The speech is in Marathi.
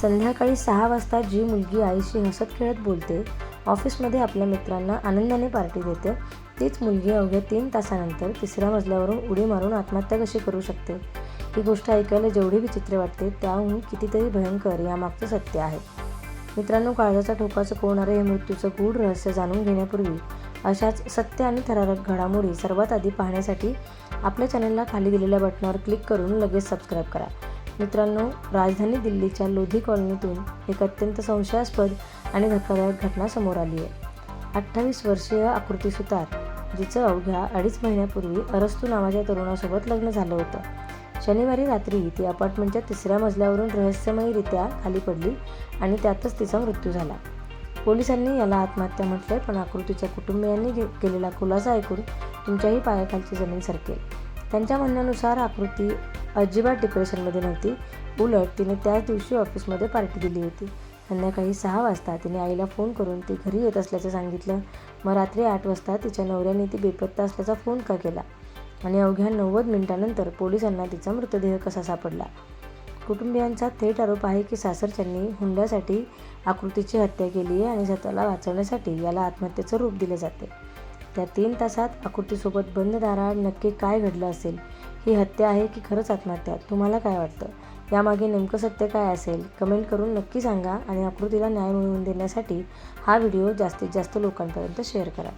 संध्याकाळी 6 वाजता जी मुलगी आईशी हसत खेळत बोलते, ऑफिसमध्ये आपल्या मित्रांना आनंदाने पार्टी देते, तीच मुलगी अवघ्या 3 तासानंतर 3ऱ्या मजल्यावरून उडी मारून आत्महत्या कशी करू शकते? ही गोष्ट ऐकायला जेवढी विचित्र वाटते, त्याहून कितीतरी भयंकर यामागचं सत्य आहे. मित्रांनो, काळजाच्या ठोका चुकवणारे हे मृत्यूचं गूढ रहस्य जाणून घेण्यापूर्वी अशाच सत्य आणि थरारक घडामोडी सर्वात आधी पाहण्यासाठी आपल्या चॅनलला खाली दिलेल्या बटनावर क्लिक करून लगेच सबस्क्राईब करा. मित्रांनो, राजधानी दिल्लीच्या लोधी कॉलनीतून एक अत्यंत संशयास्पद आणि धक्कादायक घटना समोर आली आहे. 28 वर्षीय आकृती सुतार, जिचं अवघ्या 2.5 महिन्यापूर्वी अरस्तू नावाच्या तरुणासोबत लग्न झालं होतं. शनिवारी रात्री ती अपार्टमेंटच्या 3ऱ्या मजल्यावरून रहस्यमयीरित्या खाली पडली आणि त्यातच तिचा मृत्यू झाला. पोलिसांनी याला आत्महत्या म्हटलंय, पण आकृतीच्या कुटुंबियांनी केलेला खुलासा ऐकून तुमच्याही पायाखालची जमीन सरकेल. त्यांच्या म्हणण्यानुसार आकृती अजिबात डिप्रेशनमध्ये नव्हती. उलट तिने त्याच दिवशी ऑफिसमध्ये पार्टी दिली होती. संध्याकाळी 6 वाजता तिने आईला फोन करून ती घरी येत असल्याचं सांगितलं. मग रात्री 8 वाजता तिच्या नवऱ्याने ती बेपत्ता असल्याचा फोन का केला आणि अवघ्या 90 मिनिटांनंतर पोलिसांना तिचा मृतदेह कसा सापडला? कुटुंबियांचा थेट आरोप आहे की सासरच्यांनी हुंड्यासाठी आकृतीची हत्या केली आहे आणि स्वतःला वाचवण्यासाठी याला आत्महत्येचं रूप दिले जाते. त्या 3 तासात आकृतीसोबत बंद दाराआड नक्की काय घडलं असेल? ही हत्या आहे की खरंच आत्महत्या? तुम्हाला काय वाटतं? यामागे नेमकं सत्य काय असेल? कमेंट करून नक्की सांगा आणि आकृतीला न्याय मिळवून देण्यासाठी हा व्हिडिओ जास्तीत जास्त लोकांपर्यंत शेअर करा.